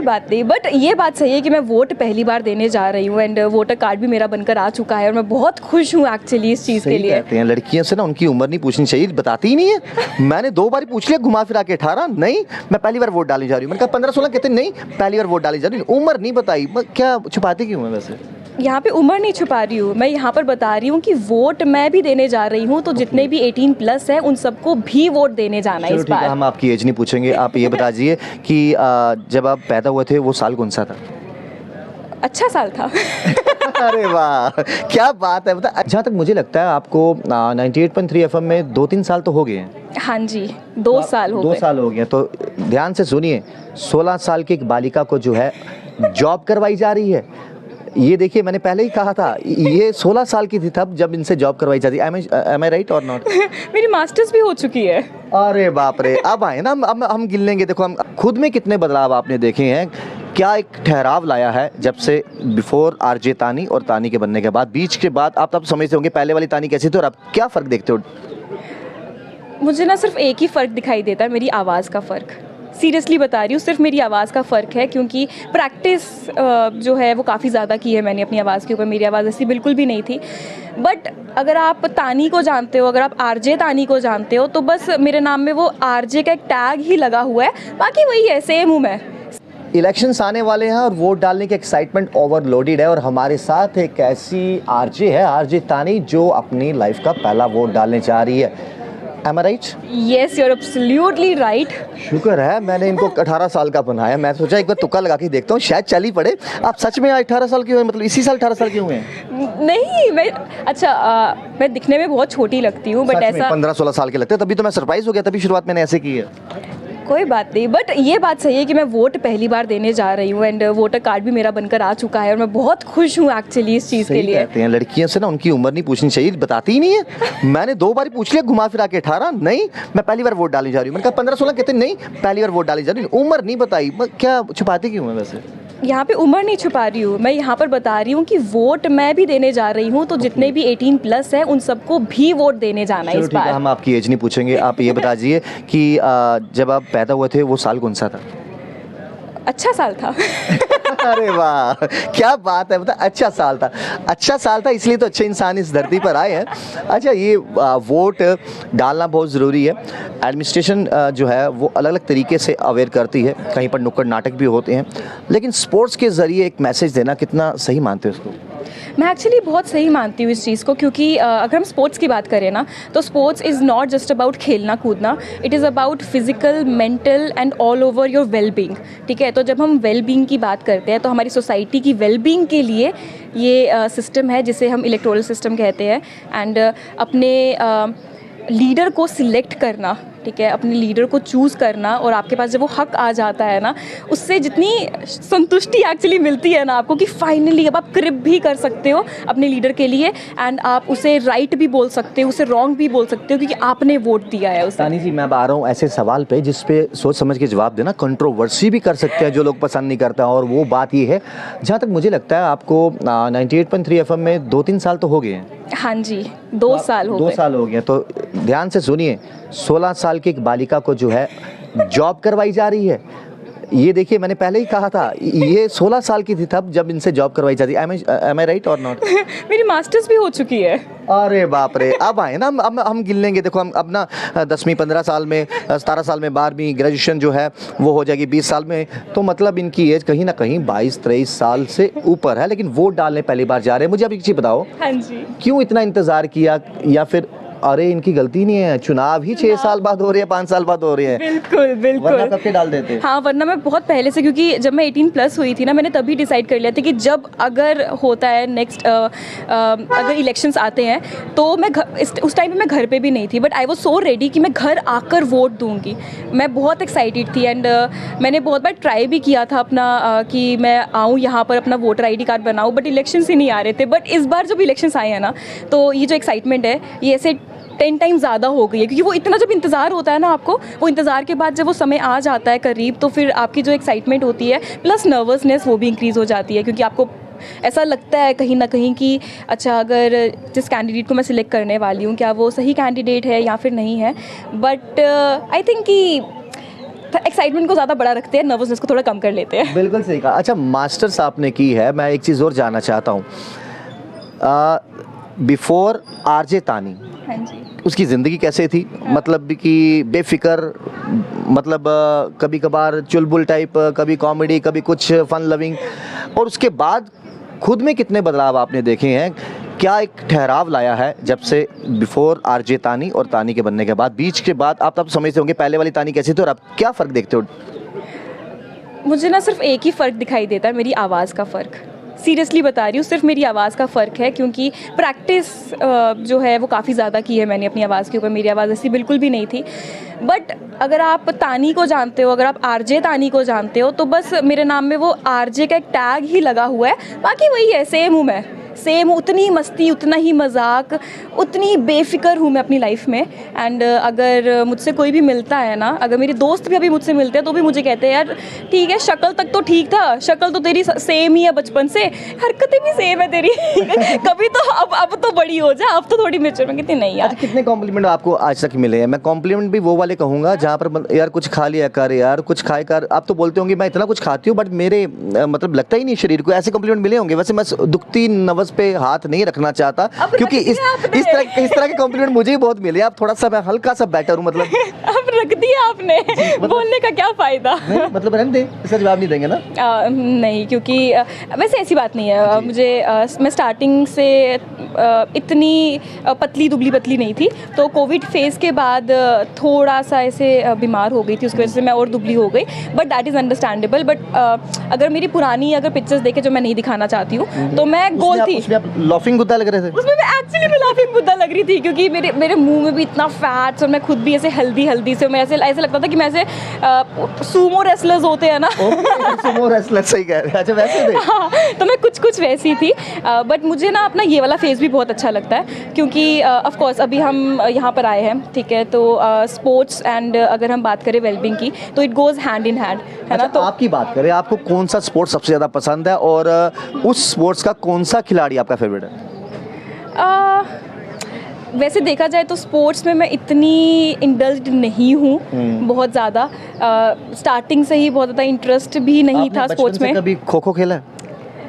कोई बात नहीं, बट ये बात सही है कि मैं वोट पहली बार देने जा रही हूँ एंड वोटर कार्ड भी मेरा बनकर आ चुका है और मैं बहुत खुश हूँ एक्चुअली इस चीज़ के सही लिए। कहते हैं लड़कियों से ना उनकी उम्र नहीं पूछनी चाहिए, बताती ही नहीं है। मैंने 2 बार पूछ लिया घुमा फिरा के 18 नहीं, मैं पहली बार वोट डालने जा रही हूँ। मैंने कहा 15-16 कहते नहीं, पहली बार वोट डालने जा रही हूँ। उम्र नहीं बताई, क्या छुपाती क्यों है वैसे? यहाँ पे उम्र नहीं छुपा रही हूँ, मैं यहाँ पर बता रही हूँ कि वोट मैं भी देने जा रही हूँ, तो जितने भी 18+ हैं उन सबको भी वोट देने जाना है इस ठीक है, बार। हम आपकी एज नहीं पूछेंगे, आप ये बता दीजिए कि जब आप पैदा हुए थे वो साल कौन सा था? अच्छा साल था। अरे वाह, क्या बात है। मतलब जहाँ तक मुझे लगता है आपको 98.3 FM में 2-3 साल तो हो गए हैं। हाँ जी, 2 साल हो 2 गए। साल हो गए, तो ध्यान से सुनिए। 16 साल की एक बालिका को जो है जॉब करवाई जा रही है। ये देखिए, मैंने पहले ही कहा था, ये 16 साल की थी तब जब इनसे जॉब करवाई जाती है। एम आई राइट और नॉट? मेरी मास्टर्स भी हो चुकी है। अरे बाप रे, अब आए ना हम गिन लेंगे। देखो, हम खुद में कितने बदलाव आपने देखे हैं, क्या एक ठहराव लाया है जब से बिफोर आरजे तानी और तानी के बनने के बाद, बीच के बाद आप तब समझते होंगे पहले वाली तानी कैसी थी और अब क्या फ़र्क देखते हो? मुझे ना सिर्फ एक ही फ़र्क दिखाई देता है, मेरी आवाज़ का फ़र्क। सीरियसली बता रही हूँ, सिर्फ मेरी आवाज़ का फ़र्क है, क्योंकि प्रैक्टिस जो है वो काफ़ी ज़्यादा की है मैंने अपनी आवाज़ के ऊपर। मेरी आवाज़ ऐसी बिल्कुल भी नहीं थी। बट अगर आप तानी को जानते हो, अगर आप आरजे तानी को जानते हो, तो बस मेरे नाम में वो आरजे का एक टैग ही लगा हुआ है, बाकी वही है, सेम हूँ मैं। इलेक्शंस आने वाले हैं और वोट डालने की एक्साइटमेंट ओवरलोडेड है, और हमारे साथ एक ऐसी आरजे है, आरजे तानी, जो अपनी लाइफ का पहला वोट डालने जा रही है। Am I right? Yes, you're absolutely right. शुक्र है मैंने इनको 18 साल का बनाया। मैं सोचा एक बार तुक्का लगा के देखता हूँ, शायद चल ही पड़े। आप सच में 18 साल के हुए, मतलब इसी साल 18 साल के हुए हैं? नहीं, मैं मैं दिखने में बहुत छोटी लगती हूँ, बट ऐसा 15-16 साल के लगते हैं, तभी तो मैं सरप्राइज हो गया, तभी शुरुआत मैंने ऐसे की है। कोई बात नहीं, बट ये बात सही है कि मैं वोट पहली बार देने जा रही हूँ एंड वोटर कार्ड भी मेरा बनकर आ चुका है और मैं बहुत खुश हूँ एक्चुअली इस चीज़ के लिए। कहते हैं लड़कियों से ना उनकी उम्र नहीं पूछनी चाहिए, बताती ही नहीं है। मैंने 2 बार पूछ लिया घुमा फिरा के 18 नहीं, मैं पहली बार वोट डालने जा रही हूँ। मैंने कहा 15-16 कहते नहीं, पहली बार वोट डालने जा रही हूँ। उम्र नहीं बताई, क्या छुपाती क्यों है वैसे? यहाँ पे उम्र नहीं छुपा रही हूँ, मैं यहाँ पर बता रही हूँ कि वोट मैं भी देने जा रही हूँ, तो जितने भी 18+ हैं उन सबको भी वोट देने जाना है इस बार। हम आपकी एज नहीं पूछेंगे, आप ये बता दीजिए कि जब आप पैदा हुए थे वो साल कौन सा था? अच्छा साल था। अरे वाह, क्या बात है। मतलब अच्छा साल था, इसलिए तो अच्छे इंसान इस धरती पर आए हैं। अच्छा, ये वोट डालना बहुत ज़रूरी है। एडमिनिस्ट्रेशन जो है वो अलग अलग तरीके से अवेयर करती है, कहीं पर नुक्कड़ नाटक भी होते हैं, लेकिन स्पोर्ट्स के ज़रिए एक मैसेज देना कितना सही मानते हो उसको? मैं एक्चुअली बहुत सही मानती हूँ इस चीज़ को, क्योंकि अगर हम स्पोर्ट्स की बात करें ना, तो sports is not just about खेलना कूदना, it is about physical, mental and all over your well being. ठीक है, तो जब हम वेल बीइंग की बात करते हैं तो हमारी सोसाइटी की वेल बीइंग के लिए ये सिस्टम है जिसे हम इलेक्टोरल सिस्टम कहते हैं। एंड अपने लीडर को सिलेक्ट करना, ठीक है, अपने लीडर को चूज़ करना, और आपके पास जब वो हक आ जाता है ना, उससे जितनी संतुष्टि एक्चुअली मिलती है ना आपको, कि फाइनली अब आप क्रिप भी कर सकते हो अपने लीडर के लिए, एंड आप उसे राइट भी बोल सकते हो, उसे रॉन्ग भी बोल सकते हो, क्योंकि आपने वोट दिया है उसे। तानी जी, मैं अब आ रहा हूँ ऐसे सवाल पे जिस पे सोच समझ के जवाब देना। कंट्रोवर्सी भी कर सकते हैं जो लोग पसंद नहीं करते, और वो बात ये है, जहाँ तक मुझे लगता है आपको 98.3 FM में 2-3 साल तो हो गए हैं। हाँ जी, 2 साल हो गए। 2 साल हो गए, तो ध्यान से सुनिए। 16 साल की एक बालिका को जो है जॉब करवाई जा रही है। ये देखिए, मैंने पहले ही कहा था, ये 16 साल की थी तब जब इनसे जॉब करवाई जाती है। एम आई राइट और नॉट? मेरी मास्टर्स भी हो चुकी है। अरे बाप रे, अब आए ना हम गिन लेंगे। देखो, हम अब ना 10वीं 15 साल में, 17 साल में 12वीं, ग्रेजुएशन जो है वो हो जाएगी 20 साल में, तो मतलब इनकी एज कहीं ना कहीं 22-23 साल से ऊपर है, लेकिन वोट डालने पहली बार जा रहे हैं। मुझे अब एक चीज़ बताओ, हाँ जी, क्यों इतना इंतज़ार किया, या फिर अरे इनकी गलती नहीं है, चुनाव ही 6 साल बाद हो रहे हैं, 5 साल बाद हो रहे हैं? बिल्कुल बिल्कुल, वरना कब के डाल देते? हाँ, वरना मैं बहुत पहले से, क्योंकि जब मैं 18+ हुई थी ना, मैंने तभी डिसाइड कर लिया था कि जब अगर होता है नेक्स्ट अगर इलेक्शंस आते हैं, तो मैं उस टाइम पे मैं घर पे भी नहीं थी, but I was so ready कि मैं घर आकर वोट दूंगी। मैं बहुत एक्साइटेड थी, एंड मैंने बहुत बार ट्राई भी किया था अपना कि मैं आऊँ यहाँ पर अपना वोटर ID कार्ड बनाऊँ, बट इलेक्शंस ही नहीं आ रहे थे। बट इस बार जब इलेक्शंस आए हैं ना, तो ये जो एक्साइटमेंट है ये ऐसे 10 टाइम ज़्यादा हो गई है, क्योंकि वो इतना जब इंतज़ार होता है ना आपको, वो इंतज़ार के बाद जब वो समय आ जाता है करीब, तो फिर आपकी जो एक्साइटमेंट होती है प्लस नर्वसनेस वो भी इंक्रीज़ हो जाती है, क्योंकि आपको ऐसा लगता है कहीं ना कहीं कि अच्छा, अगर जिस कैंडिडेट को मैं सिलेक्ट करने वाली हूँ क्या वो सही कैंडिडेट है या फिर नहीं है। बट आई थिंक कि एक्साइटमेंट को ज़्यादा बड़ा रखते हैं, नर्वसनेस को थोड़ा कम कर लेते हैं। बिल्कुल सही कहा। अच्छा, मास्टर्स आपने की है, मैं एक चीज़ और जानना चाहता हूँ, बिफोर आरजे तानी हाँ जी। उसकी ज़िंदगी कैसे थी? मतलब कि बेफिक्र, मतलब कभी कभार चुलबुल टाइप, कभी कॉमेडी, कभी कुछ फन लविंग, और उसके बाद खुद में कितने बदलाव आपने देखे हैं? क्या एक ठहराव लाया है जब से बिफोर आरजे तानी और तानी के बनने के बाद, बीच के बाद आप तब समझते होंगे पहले वाली तानी कैसी थी और अब क्या फ़र्क देखते हो? मुझे ना सिर्फ एक ही फ़र्क दिखाई देता है, मेरी आवाज़ का फ़र्क। सीरियसली बता रही हूँ, सिर्फ मेरी आवाज़ का फ़र्क है, क्योंकि प्रैक्टिस जो है वो काफ़ी ज़्यादा की है मैंने अपनी आवाज़ के ऊपर। मेरी आवाज़ ऐसी बिल्कुल भी नहीं थी। बट अगर आप तानी को जानते हो, अगर आप आरजे तानी को जानते हो, तो बस मेरे नाम में वो आरजे का एक टैग ही लगा हुआ है, बाकी वही है, सेम हूँ मैं, सेम, उतनी मस्ती, उतना ही मजाक, उतनी बेफिक्र हूँ मैं अपनी लाइफ में। एंड अगर मुझसे कोई भी मिलता है ना, अगर मेरे दोस्त भी अभी मुझसे मिलते हैं तो भी मुझे कहते हैं यार ठीक है, शक्ल तक तो ठीक था, शक्ल तो तेरी सेम ही है बचपन से, हरकतें भी सेम है तेरी कभी तो अब तो बड़ी हो जा, अब तो थोड़ी मेच्योर। में कितनी नहीं यार। अच्छा, कितने कॉम्प्लीमेंट आपको आज तक मिले हैं? मैं कॉम्प्लीमेंट भी वो वाले कहूँगा जहाँ पर यार कुछ खा लिया कर, यार कुछ खाए कर। आप तो बोलते होंगे मैं इतना कुछ खाती हूँ बट मेरे मतलब लगता ही नहीं शरीर को, ऐसे कॉम्प्लीमेंट मिले होंगे? वैसे मैं दुखती नवज़ पे हाथ नहीं रखना चाहता, क्योंकि इस तरह के कॉम्प्लीमेंट मुझे ही बहुत मिले। आप थोड़ा सा, मैं हल्का सा बेटर हूँ मतलब। अब रख दिया आपने, बोलने का क्या फ़ायदा? मतलब रहने दे, इसका जवाब नहीं देंगे ना? नहीं, क्योंकि वैसे ऐसी बात नहीं है। मुझे मैं स्टार्टिंग से इतनी पतली दुबली पतली नहीं थी, तो कोविड फेज़ के बाद थोड़ा सा ऐसे बीमार हो गई थी, उसकी वजह से मैं और दुबली हो गई। But that is understandable. But अगर मेरी पुरानी अगर पिक्चर्स देखे जो मैं नहीं दिखाना चाहती हूँ, तो मैं गोल थी। उसमें आप लाफिंग बुद्धा लग रहे थे? उसमें मैं एक्चुअली में लाफिंग बुद्धा लग रही थी, क्योंकि मेरे मुंह में भी इतना फैट्स, और मैं खुद भी ऐसे हेल्दी से, मैं ऐसे लगता था कि मैं ऐसे सूमो रेसलर्स होते हैं ना सूमो रेसलर, सही कह रहे हैं। अच्छा, वैसे थे? हाँ, तो मैं कुछ वैसी थी। बट मुझे ना अपना ये वाला फेज़ भी बहुत अच्छा लगता है, क्योंकि ऑफ कोर्स अभी हम यहाँ पर आए हैं, ठीक है, तो स्पोर्ट्स एंड अगर हम बात करें वेलबींग की, तो it goes hand in hand, है ना। तो आपकी बात करें, आपको कौन सा स्पोर्ट्स सबसे ज़्यादा पसंद है और उस स्पोर्ट्स का कौन सा खिलाड़ी आपका फेवरेट है? वैसे देखा जाए तो स्पोर्ट्स में मैं इतनी इंडल्ज्ड नहीं हूँ बहुत ज़्यादा। स्टार्टिंग से ही बहुत ज़्यादा इंटरेस्ट भी नहीं आपने था बचपन स्पोर्ट्स से में। कभी खो खो खेला है?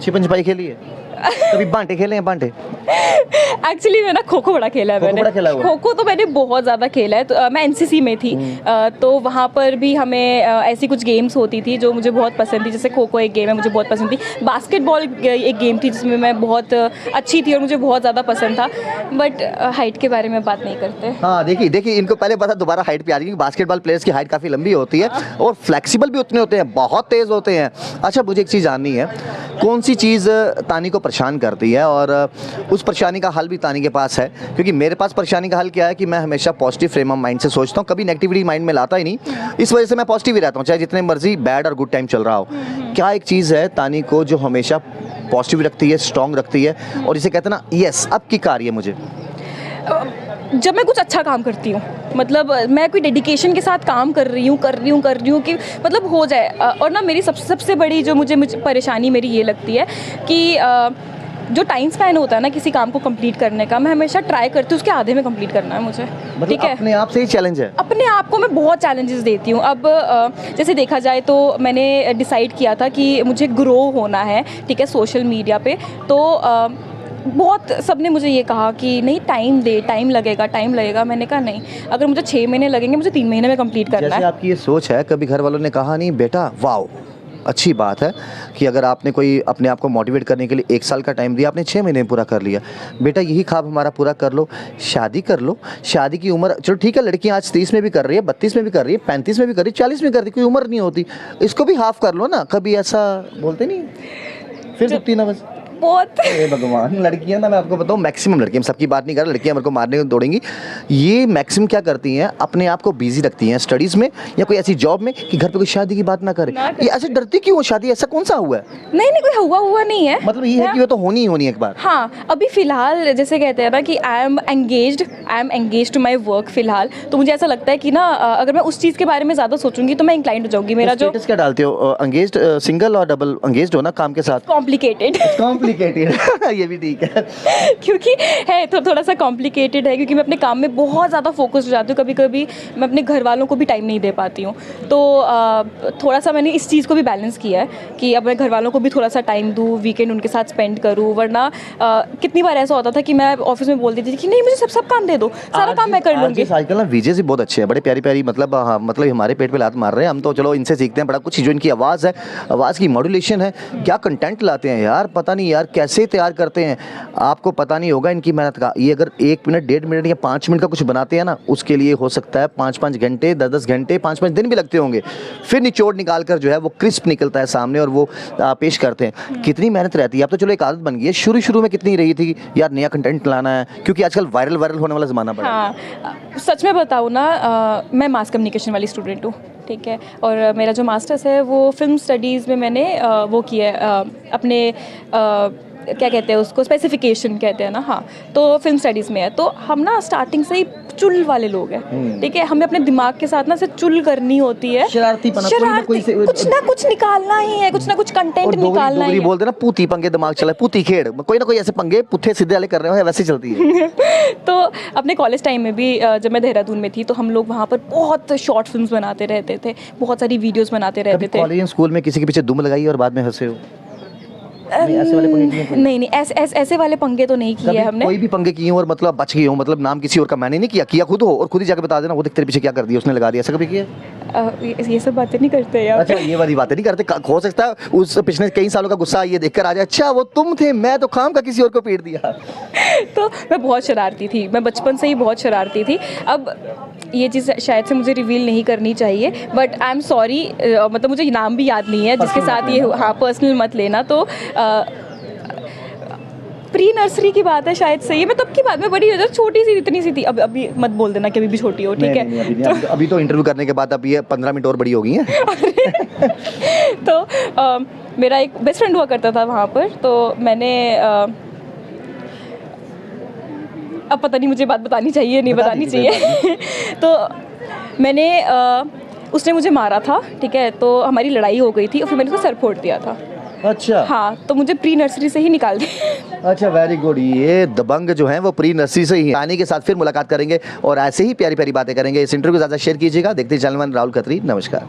छिपन छिपाई खेली है? कभी बांटे खेले हैं? बांटे एक्चुअली मैं ना खो खो बड़ा खेला है खो-खो मैंने। बड़ा खेला हुआ है? खो खो तो मैंने बहुत ज़्यादा खेला है। तो मैं एनसीसी में थी, तो वहाँ पर भी हमें ऐसी कुछ गेम्स होती थी जो मुझे बहुत पसंद थी। जैसे खो खो एक गेम है, मुझे बहुत पसंद थी। बास्केटबॉल एक गेम थी जिसमें मैं बहुत अच्छी थी और मुझे बहुत ज़्यादा पसंद था। बट हाइट के बारे में बात नहीं करते। हाँ, देखिए इनको पहले पता, दोबारा हाइट पे आ रही है। बास्केटबॉल प्लेयर्स की हाइट काफ़ी लंबी होती है और फ्लेक्सिबल भी उतने होते हैं, बहुत तेज़ होते हैं। अच्छा, मुझे एक चीज़ जाननी है, कौन सी चीज़ तानी को परेशान करती है और उस परेशानी का हल भी तानी के पास है? क्योंकि मेरे पास परेशानी का हल क्या है कि मैं हमेशा पॉजिटिव फ्रेम ऑफ माइंड से सोचता हूँ, कभी नेगेटिविटी माइंड में लाता ही नहीं। इस वजह से मैं पॉजिटिव ही रहता हूँ, चाहे जितने मर्जी बैड और गुड टाइम चल रहा हो। क्या एक चीज़ है तानी को जो हमेशा पॉजिटिव रखती है, स्ट्रॉन्ग रखती है और इसे कहते हैं ना, यस अब की कार है मुझे? जब मैं कुछ अच्छा काम करती हूँ, मतलब मैं कोई डेडिकेशन के साथ काम कर रही हूँ कि मतलब हो जाए। और ना मेरी सबसे बड़ी जो मुझे परेशानी मेरी ये लगती है कि जो टाइम स्पैन होता है ना किसी काम को कंप्लीट करने का, मैं हमेशा ट्राई करती हूँ उसके आधे में कंप्लीट करना है मुझे। मतलब ठीक है, अपने आप से ही चैलेंज है? अपने आप को मैं बहुत चैलेंजेस देती हूँ। अब जैसे देखा जाए तो मैंने डिसाइड किया था कि मुझे ग्रो होना है, ठीक है, सोशल मीडिया पे। तो बहुत सबने मुझे ये कहा कि नहीं, टाइम लगेगा। मैंने कहा नहीं, अगर मुझे 6 महीने लगेंगे, मुझे 3 महीने में कंप्लीट करना जैसे है। आपकी आपकी ये सोच है, कभी घर वालों ने कहा नहीं बेटा वाओ अच्छी बात है कि अगर आपने कोई अपने आप को मोटिवेट करने के लिए 1 साल का टाइम दिया, आपने 6 महीने में पूरा कर लिया, बेटा यही ख्वाब हमारा पूरा कर लो, शादी कर लो। शादी की उम्र चलो ठीक है, लड़कियां आज 30 में भी कर रही है, 32 में भी कर रही है, 35 में भी कर रही है, 40 में कर रही है, कोई उम्र नहीं होती, इसको भी हाफ कर लो ना। कभी ऐसा बोलते नहीं? फिर दुखती ना बस बहुत भगवान, लड़कियां ना, मैं आपको बताऊं, मैक्सिमम लड़कियां, सबकी बात नहीं कर रहा, लड़कियां मेरे को मारने को दौड़ेंगी। ये मैक्सिमम क्या करती हैं, अपने आप को बिजी रखती हैं स्टडीज़ में या कोई ऐसी जॉब में कि घर पे कोई शादी की बात ना करे। ये ऐसे डरती क्यों? शादी ऐसा कौन सा हुआ है? नहीं, कोई हुआ नहीं है। मतलब ये है कि वो तो होनी ही होनी है एक बार। हाँ, अभी फ़िलहाल जैसे कहते हैं ना कि I am engaged to my work फ़िलहाल। तो मुझे ऐसा लगता है कि ना अगर मैं उस चीज़ के बारे में ज़्यादा सोचूंगी तो मैं इंक्लाइंड हो जाऊंगी। मेरा जो स्टेटस क्या डालते हो, एंगेज्ड, सिंगल और डबल एंगेज्ड हो ना काम के साथ? कॉम्प्लिकेटेड कॉम्प्लिकेटेड ये भी ठीक है। क्योंकि है तो थोड़ा सा कॉम्प्लिकेटेड है, क्योंकि मैं अपने काम में बहुत ज़्यादा फोकस हो जाती हूँ। कभी कभी मैं अपने घर वालों को भी टाइम नहीं दे पाती हूँ। तो थोड़ा सा मैंने इस चीज़ को भी बैलेंस किया है कि अब मैं घर वालों को भी थोड़ा सा टाइम दूँ, वीकेंड उनके साथ स्पेंड करूँ। वरना कितनी बार ऐसा होता था कि मैं ऑफिस में बोल देती थी कि नहीं, मुझे सब काम दे दो, सारा काम मैं कर लूँगी। आजकल ना वीजे भी बहुत अच्छे हैं, बड़े प्यारी प्यारी, मतलब हाँ, मतलब हमारे पेट पे लात मार रहे हैं हम तो, चलो इनसे सीखते हैं बड़ा कुछ। जो इनकी आवाज़ है, आवाज़ की मॉड्यूलेशन है, क्या कंटेंट लाते हैं यार, पता नहीं यार कैसे तैयार करते हैं, आपको पता नहीं होगा इनकी मेहनत का। ये अगर 1 मिनट 1.5 मिनट या 5 मिनट का कुछ बनाते हैं ना, उसके लिए हो सकता है 5-5 घंटे, 10-10 घंटे, 5-5 दिन भी लगते होंगे। फिर निचोड़ निकाल कर जो है वो क्रिस्प निकलता है सामने और वो पेश करते हैं। कितनी मेहनत रहती है। अब तो चलो एक आदत बन गई है, शुरू शुरू में कितनी रही थी यार नया कंटेंट लाना है, क्योंकि आजकल वायरल होने वाला ज़माना पड़ा है। हाँ, सच में बताऊँ ना, मैं मास कम्युनिकेशन वाली स्टूडेंट हूँ, ठीक है। और मेरा जो मास्टर्स है वो फिल्म स्टडीज़ में मैंने वो किया है, अपने क्या कहते हैं उसको, स्पेसिफिकेशन कहते हैं ना, हाँ। तो फिल्म स्टडीज़ में है, तो हम ना स्टार्टिंग से ही चुल वाले लोग हैं, ठीक है। हमें अपने दिमाग के साथ ना सिर्फ चुल करनी होती है, कुछ ना कुछ निकालना ही है, कुछ ना कुछ कंटेंट निकालना ही है। बोलते ना पूती पंगे दिमाग चला, पूती खेड़, कोई ना कोई ऐसे पंगे पुट्ठे सीधे वाले कर रहे हो, वैसे चलती है। तो अपने कॉलेज टाइम में भी जब मैं देहरादून में थी तो हम लोग वहाँ पर बहुत शॉर्ट फिल्म्स बनाते रहते थे, बहुत सारी वीडियोस बनाते रहते थे। कॉलेज स्कूल में किसी के पीछे दुम लगाई और बाद में हंसे हो? ऐसे वाले पंगे नहीं, ऐसे वाले पंगे तो नहीं किए हमने। कोई भी पंगे किए हो और मतलब बच गई हो, मतलब नाम किसी और का मैंने नहीं किया खुद हो और खुद ही जाके बता देना वो देख तेरे पीछे क्या कर दिया उसने, लगा दिया, ऐसा कभी किया? ये सब बातें नहीं करते यार। अच्छा, ये वाली बातें नहीं करते। हो सकता है उस पिछले कई सालों का गुस्सा ये देखकर आ जाए, अच्छा वो तुम थे, मैं तो खाम का किसी और को पीट दिया। तो मैं बहुत शरारती थी, मैं बचपन से ही बहुत शरारती थी। अब ये चीज़ शायद से मुझे रिवील नहीं करनी चाहिए, बट आई एम सॉरी, मतलब मुझे नाम भी याद नहीं है जिसके साथ ये, हाँ, पर्सनल मत लेना। तो प्री नर्सरी की बात है शायद से, ये मैं तब की बात में, बड़ी छोटी सी, इतनी सी थी। अब अभी मत बोल देना कि अभी भी छोटी हो, ठीक है? नहीं, अभी तो इंटरव्यू करने के बाद अब ये 15 मिनट और बड़ी हो गई हैं। तो मेरा एक बेस्ट फ्रेंड हुआ करता था वहाँ पर, तो मैंने अब पता नहीं मुझे बात बतानी चाहिए नहीं बतानी चाहिए। तो मैंने उसने मुझे मारा था, ठीक है, तो हमारी लड़ाई हो गई थी और फिर मैंने उसका सर फोड़ दिया था। अच्छा, हाँ, तो मुझे प्री नर्सरी से ही निकाल दिया। अच्छा, वेरी गुड। ये दबंग जो हैं वो प्री नर्सरी से ही। आने के साथ फिर मुलाकात करेंगे और ऐसे ही प्यारी प्यारी बातें करेंगे। इस इंटरव्यू को ज़्यादा शेयर कीजिएगा। देखते चैनल राहुल खत्री। नमस्कार।